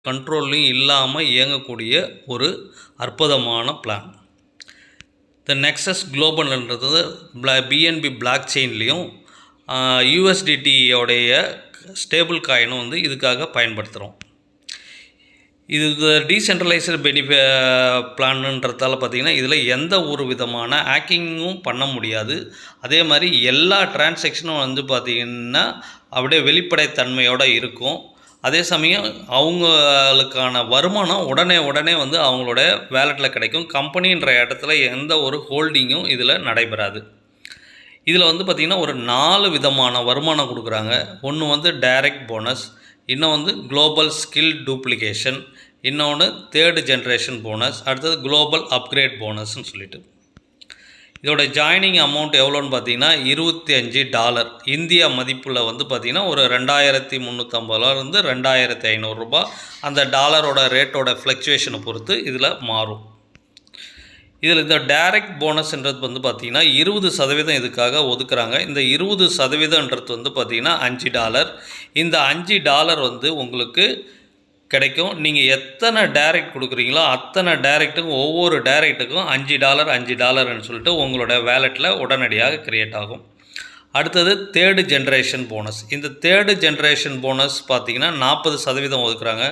கண்ட்ரோல்லையும் இல்லாமல் இயங்கக்கூடிய ஒரு அற்புதமான பிளான். இந்த நெக்ஸஸ் குளோபல்ன்றது பிஎன்பி பிளாக் செயின்லேயும் யூஎஸ்டிடியோடைய ஸ்டேபிள் காயினும் வந்து இதுக்காக பயன்படுத்துகிறோம். இது டீசென்ட்ரலைஸ்டு பிளான்ன்றதால பார்த்திங்கன்னா இதில் எந்த ஒரு விதமான ஹேக்கிங்கும் பண்ண முடியாது. அதே மாதிரி எல்லா டிரான்சாக்ஷனும் வந்து பார்த்திங்கன்னா அப்படியே வெளிப்படைத்தன்மையோடு இருக்கும். அதே சமயம் அவங்களுக்கான வருமானம் உடனே வந்து அவங்களோட வேலெட்டில் கிடைக்கும். கம்பெனின்ற இடத்துல எந்த ஒரு ஹோல்டிங்கும் இதில் நடைபெறாது. இதில் வந்து பார்த்திங்கன்னா ஒரு 4 விதமான வருமானம் கொடுக்குறாங்க. ஒன்று வந்து டைரக்ட் போனஸ், இன்னும் வந்து குளோபல் ஸ்கில் டூப்ளிகேஷன், இன்னொன்று 3rd ஜென்ரேஷன் போனஸ், அடுத்தது குளோபல் அப்கிரேட் போனஸ்ன்னு சொல்லிட்டு. இதோட ஜாயினிங் அமௌண்ட் எவ்வளோன்னு பார்த்தீங்கன்னா $25. இந்தியா மதிப்பில் வந்து பார்த்திங்கன்னா ஒரு 2350 $2500. அந்த டாலரோட ரேட்டோட ஃப்ளக்சுவேஷனை பொறுத்து இதில் மாறும். இதில் இந்த டைரக்ட் போனஸ்ன்றது வந்து பார்த்திங்கன்னா 20% இதுக்காக ஒதுக்குறாங்க. இந்த 20%ன்றது வந்து பார்த்திங்கன்னா $5. இந்த $5 வந்து உங்களுக்கு கிடைக்கும். நீங்கள் எத்தனை டைரக்ட் கொடுக்குறீங்களோ அத்தனை டைரக்ட்டுக்கும் ஒவ்வொரு டைரக்ட்டுக்கும் $5 சொல்லிட்டு உங்களோட வேலெட்டில் உடனடியாக கிரியேட் ஆகும். அடுத்தது 3rd ஜென்ரேஷன் போனஸ். இந்த 3rd ஜென்ரேஷன் போனஸ் பார்த்திங்கன்னா 40% ஒதுக்குறாங்க.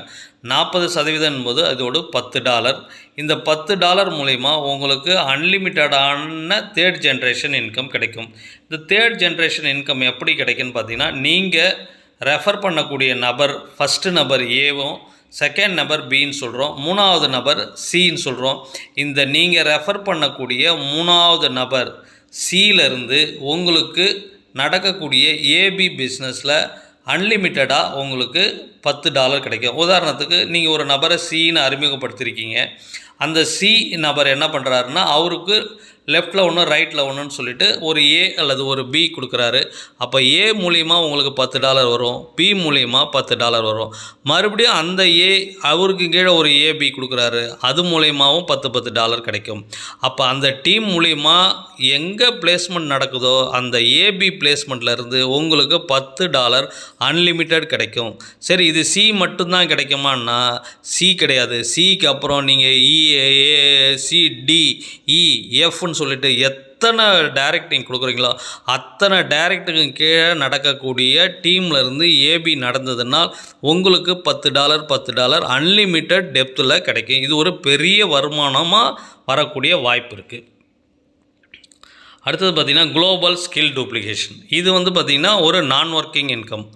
40% என்பது அதோடு $10. இந்த $10 மூலிமா உங்களுக்கு அன்லிமிட்டடான 3rd ஜென்ரேஷன் இன்கம் கிடைக்கும். இந்த 3rd ஜென்ரேஷன் இன்கம் எப்படி கிடைக்குன்னு பார்த்தீங்கன்னா நீங்கள் ரெஃபர் பண்ணக்கூடிய நபர் ஃபஸ்ட்டு நபர் ஏவும், செகண்ட் நபர் பின்னு சொல்கிறோம், 3வது நபர் சின்னு சொல்கிறோம். இந்த நீங்கள் ரெஃபர் பண்ணக்கூடிய 3வது நபர் சியிலிருந்து உங்களுக்கு நடக்கக்கூடிய ஏபி பிஸ்னஸில் அன்லிமிட்டடாக உங்களுக்கு $10 கிடைக்கும். உதாரணத்துக்கு நீங்கள் ஒரு நபரை சின்னு அறிமுகப்படுத்தியிருக்கீங்க. அந்த சி நபர் என்ன பண்ணுறாருன்னா அவருக்கு லெஃப்ட்டில் ஒன்று ரைட்டில் ஒன்றுன்னு சொல்லிட்டு ஒரு ஏ அல்லது ஒரு பி கொடுக்குறாரு. அப்போ ஏ மூலிமா உங்களுக்கு $10 வரும், பி மூலிமா $10 வரும். மறுபடியும் அந்த ஏ அவருக்கு கீழே ஒரு ஏபி கொடுக்குறாரு, அது மூலியமாகவும் $10 கிடைக்கும். அப்போ அந்த டீம் மூலிமா எங்கே பிளேஸ்மெண்ட் நடக்குதோ அந்த ஏபி பிளேஸ்மெண்ட்லேருந்து உங்களுக்கு $10 அன்லிமிட்டட் கிடைக்கும். சரி, இது சி மட்டும்தான் கிடைக்குமான்னா சி கிடையாது. சிக்கு அப்புறம் நீங்கள் EACDEFன்னு சொல்லிட்டு எத்தனை டைரக்டிங் கொடுக்குறீங்களோ அத்தனை டைரக்டுக்கு கீழே நடக்கக்கூடிய டீம்லேருந்து ஏபி நடந்ததுனால் உங்களுக்கு $10 அன்லிமிட்டட் டெப்த்தில் கிடைக்கும். இது ஒரு பெரிய வருமானமாக வரக்கூடிய வாய்ப்பு இருக்குது. அடுத்தது பார்த்திங்கன்னா குளோபல் ஸ்கில் டூப்ளிகேஷன். இது வந்து பார்த்திங்கன்னா ஒரு நான் ஒர்க்கிங் இன்கம்.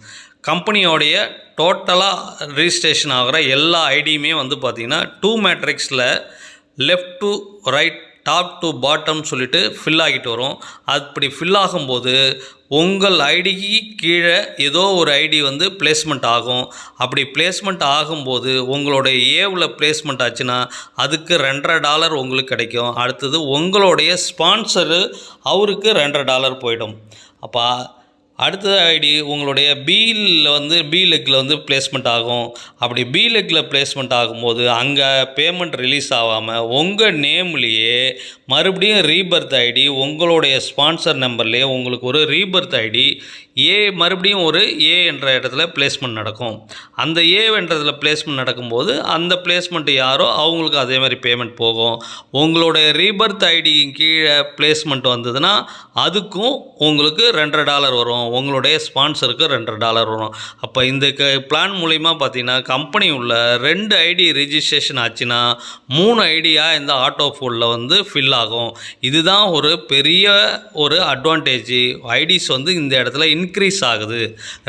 கம்பெனியோடைய டோட்டலாக ரிஜிஸ்ட்ரேஷன் ஆகிற எல்லா ஐடியுமே வந்து பார்த்திங்கன்னா 2 மேட்ரிக்ஸில் left to right, top to bottom சொல்லிட்டு ஃபில் ஆகிட்டு வரும். அப்படி ஃபில் ஆகும்போது உங்கள் ஐடிக்கு கீழே ஏதோ ஒரு ஐடி வந்து பிளேஸ்மெண்ட் ஆகும். அப்படி பிளேஸ்மெண்ட் ஆகும்போது உங்களுடைய ஏவில் பிளேஸ்மெண்ட் ஆச்சுன்னா அதுக்கு $2.5 உங்களுக்கு கிடைக்கும். அடுத்தது உங்களுடைய ஸ்பான்சரு அவருக்கு $2.5 போயிடும். அப்போ அடுத்த ஐடி உங்களுடைய பி லெக்கில் வந்து பிளேஸ்மெண்ட் ஆகும். அப்படி பி லெக்கில் பிளேஸ்மெண்ட் ஆகும்போது அங்கே பேமெண்ட் ரிலீஸ் ஆகாமல் உங்கள் நேம்லேயே மறுபடியும் ரீபர்த் ஐடி, உங்களுடைய ஸ்பான்சர் நம்பர்லேயே உங்களுக்கு ஒரு ரீபர்த் ஐடி மறுபடியும் ஒரு ஏ என்ற இடத்துல பிளேஸ்மெண்ட் நடக்கும். அந்த ஏன்றதில் பிளேஸ்மெண்ட் நடக்கும்போது அந்த பிளேஸ்மெண்ட் யாரோ அவங்களுக்கு அதே மாதிரி பேமெண்ட் போகும். உங்களுடைய ரீபர்த் ஐடி கீழே பிளேஸ்மெண்ட் வந்ததுன்னா அதுக்கும் உங்களுக்கு $2.5 வரும். உங்களுடைய ஸ்பான்சருக்கு $2.5 வரும். அப்போ இந்த பிளான் மூலிமா பார்த்தீங்கன்னா கம்பெனி உள்ள 2 ஐடி ரிஜிஸ்ட்ரேஷன் ஆச்சுன்னா 3 ஐடியாக இந்த ஆட்டோ ஃபோல்டில் வந்து ஃபில் ஆகும். இதுதான் ஒரு பெரிய ஒரு அட்வான்டேஜ். ஐடிஸ் வந்து இந்த இடத்துல இன்க்ரீஸ் ஆகுது.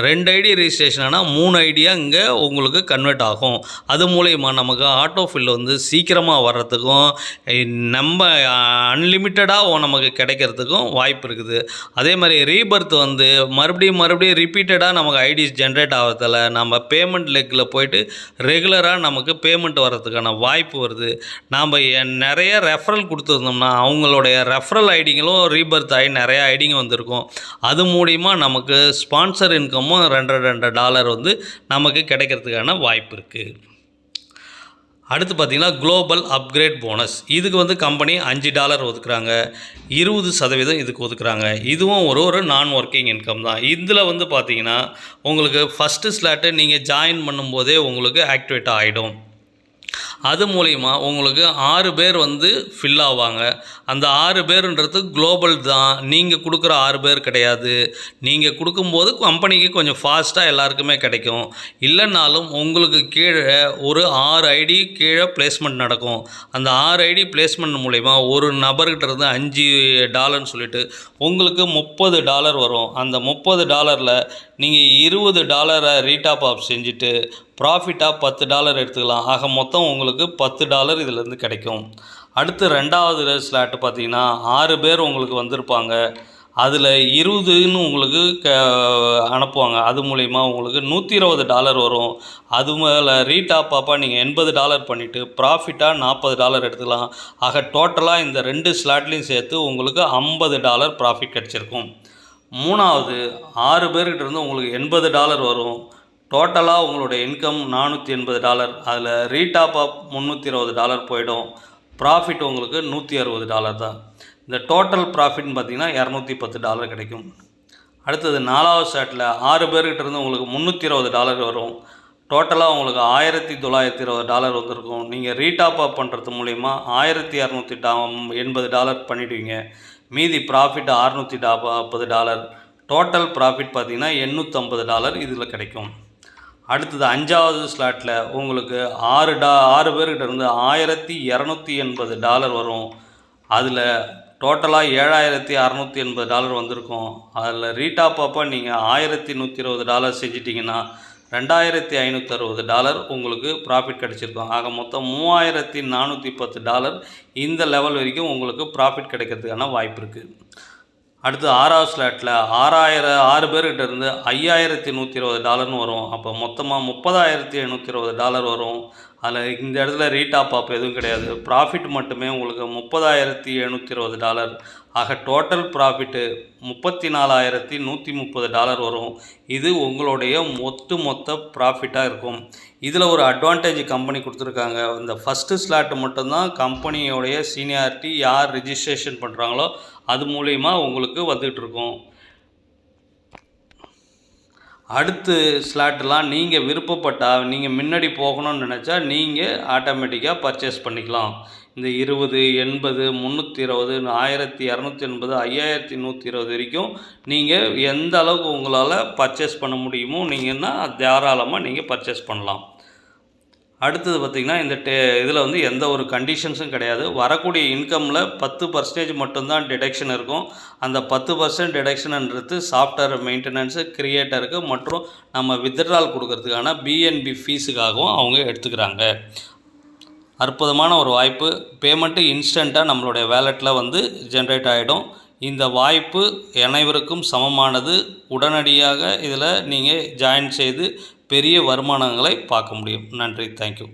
2 ஐடி ரிஜிஸ்ட்ரேஷன் ஆனால் 3 ஐடியா இங்கே உங்களுக்கு கன்வெர்ட் ஆகும். அது மூலயமா நமக்கு ஆட்டோ ஃபில் வந்து சீக்கிரமாக வர்றதுக்கும் நம்ம அன்லிமிட்டடாக நமக்கு கிடைக்கிறதுக்கும் வாய்ப்பு இருக்குது. அதே மாதிரி ரீபர்த் வந்து மறுபடியும் ரிப்பீட்டடாக நமக்கு ஐடிஸ் ஜென்ரேட் ஆகிறதால நம்ம பேமெண்ட் லெக்கில் போயிட்டு ரெகுலராக நமக்கு பேமெண்ட் வர்றதுக்கான வாய்ப்பு வருது. நாம் நிறைய ரெஃபரல் கொடுத்துருந்தோம்னா அவங்களுடைய ரெஃபரல் ஐடிங்களும் ரீபர்த் ஆகி நிறைய ஐடிங்க வந்திருக்கும். அது மூலிமா நமக்கு ஸ்பான்சர் இன்கமும் $2.5 வந்து நமக்கு கிடைக்கிறதுக்கான வாய்ப்பு இருக்குது. அடுத்து பார்த்திங்கன்னா குளோபல் அப்கிரேட் போனஸ். இதுக்கு வந்து கம்பெனி $5 ஒதுக்குறாங்க. 20% இதுக்கு ஒதுக்குறாங்க. இதுவும் ஒரு நான் ஒர்க்கிங் இன்கம் தான். இதில் வந்து பார்த்திங்கன்னா உங்களுக்கு ஃபஸ்ட்டு ஸ்லாட்டு நீங்கள் ஜாயின் பண்ணும்போதே உங்களுக்கு ஆக்டிவேட் ஆகிடும். அது மூலிமா உங்களுக்கு 6 பேர் வந்து ஃபில் ஆவாங்க. அந்த 6 பேருன்றது குளோபல் தான். நீங்கள் கொடுக்குற 6 பேர் கிடையாது. நீங்கள் கொடுக்கும்போது கம்பெனிக்கு கொஞ்சம் ஃபாஸ்ட்டாக எல்லாருக்குமே கிடைக்கும். இல்லைனாலும் உங்களுக்கு கீழே ஒரு 6 ஐடி கீழே பிளேஸ்மெண்ட் நடக்கும். அந்த 6 ஐடி பிளேஸ்மெண்ட் மூலிமா ஒரு நபர்கிட்ட இருந்து $5 சொல்லிட்டு உங்களுக்கு $30 வரும். அந்த $30 நீங்கள் $20 ரீடாப் ஆப் செஞ்சுட்டு ப்ராஃபிட்டாக $10 எடுத்துக்கலாம். ஆக மொத்தம் உங்களுக்கு $10 இதிலேருந்து கிடைக்கும். அடுத்து 2வது ஸ்லாட்டு பார்த்தீங்கன்னா 6 பேர் உங்களுக்கு வந்திருப்பாங்க. அதில் 20ன்னு உங்களுக்கு அனுப்புவாங்க. அது மூலிமா உங்களுக்கு $120 வரும். அது மேலே ரீடாப் ஆப்பாக நீங்கள் $80 பண்ணிவிட்டு ப்ராஃபிட்டாக $40 எடுத்துக்கலாம். ஆக டோட்டலாக இந்த 2 ஸ்லாட்லேயும் சேர்த்து உங்களுக்கு $50 ப்ராஃபிட் கிடச்சிருக்கும். 3வது 6 பேர்கிட்ட இருந்து உங்களுக்கு $80 வரும். டோட்டலாக உங்களுடைய இன்கம் $480. அதில் ரீடாப் ஆப் $320 போயிடும். ப்ராஃபிட் உங்களுக்கு $160 தான். இந்த டோட்டல் ப்ராஃபிட்னு பார்த்திங்கன்னா $210 கிடைக்கும். அடுத்தது 4வது ஸ்லாட்டில் 6 பேர்கிட்ட இருந்து உங்களுக்கு $320 வரும். டோட்டலாக உங்களுக்கு $1920 வந்திருக்கும். நீங்கள் ரீடாப் அப் பண்ணுறது மூலிமா $1280 பண்ணிவிடுவீங்க. மீதி ப்ராஃபிட் $640. டோட்டல் ப்ராஃபிட் பார்த்திங்கன்னா $850 இதில் கிடைக்கும். அடுத்தது 5வது ஸ்லாட்டில் உங்களுக்கு 6 பேர்கிட்ட இருந்து $1280 வரும். அதில் டோட்டலாக $7680 வந்திருக்கும். அதில் ரீடாப் அப்போ நீங்கள் $1120 செஞ்சிட்டிங்கன்னா $2560 உங்களுக்கு ப்ராஃபிட் கிடச்சிருக்கும். ஆக மொத்தம் $3410 இந்த லெவல் வரைக்கும் உங்களுக்கு ப்ராஃபிட் கிடைக்கிறதுக்கான வாய்ப்பு இருக்குது. அடுத்து 6வது ஸ்லாட்டில் 6 பேர்கிட்ட இருந்து $5120 வரும். அப்போ மொத்தமாக $30,820 வரும். அதில் இந்த இடத்துல ரீடாப் ஆப் எதுவும் கிடையாது. ப்ராஃபிட் மட்டுமே உங்களுக்கு $30,720. ஆக டோட்டல் ப்ராஃபிட்டு $34,130 வரும். இது உங்களுடைய மொத்த ப்ராஃபிட்டாக இருக்கும். இதில் ஒரு அட்வான்டேஜ் கம்பெனி கொடுத்துருக்காங்க. இந்த ஃபஸ்ட்டு ஸ்லாட்டு மட்டும்தான் கம்பெனியோடைய சீனியாரிட்டி யார் ரிஜிஸ்ட்ரேஷன் பண்ணுறாங்களோ அது மூலிமா உங்களுக்கு வந்துகிட்ருக்கும். அடுத்து ஸ்லாட்டெலாம் நீங்கள் விருப்பப்பட்டால் நீங்கள் முன்னாடி போகணும்னு நினச்சா நீங்கள் ஆட்டோமேட்டிக்காக பர்ச்சேஸ் பண்ணிக்கலாம். இந்த 20, 80, 320, 1280, 5120 வரைக்கும் நீங்கள் எந்த அளவுக்கு உங்களால் பர்ச்சேஸ் பண்ண முடியுமோ நீங்கன்னா தாராளமாக நீங்கள் பர்ச்சேஸ் பண்ணலாம். அடுத்தது பார்த்திங்கன்னா இந்த இதில் வந்து எந்த ஒரு கண்டிஷன்ஸும் கிடையாது. வரக்கூடிய இன்கமில் 10% மட்டும்தான் டிடக்ஷன் இருக்கும். அந்த 10% டிடக்ஷன்ன்றது சாஃப்ட்வேர் மெயின்டெனன்ஸு, கிரியேட்டருக்கு மற்றும் நம்ம வித்ட்ரால் கொடுக்கறதுக்கான பிஎன்பி ஃபீஸுக்காகவும் அவங்க எடுத்துக்கிறாங்க. அற்புதமான ஒரு வாய்ப்பு. பேமெண்ட்டு இன்ஸ்டண்ட்டாக நம்மளுடைய வேலெட்டில் வந்து ஜென்ரேட் ஆகிடும். இந்த வாய்ப்பு அனைவருக்கும் சமமானது. உடனடியாக இதில் நீங்கள் ஜாயின் செய்து பெரிய வருமானங்களை பார்க்க முடியும். நன்றி. தேங்க்யூ.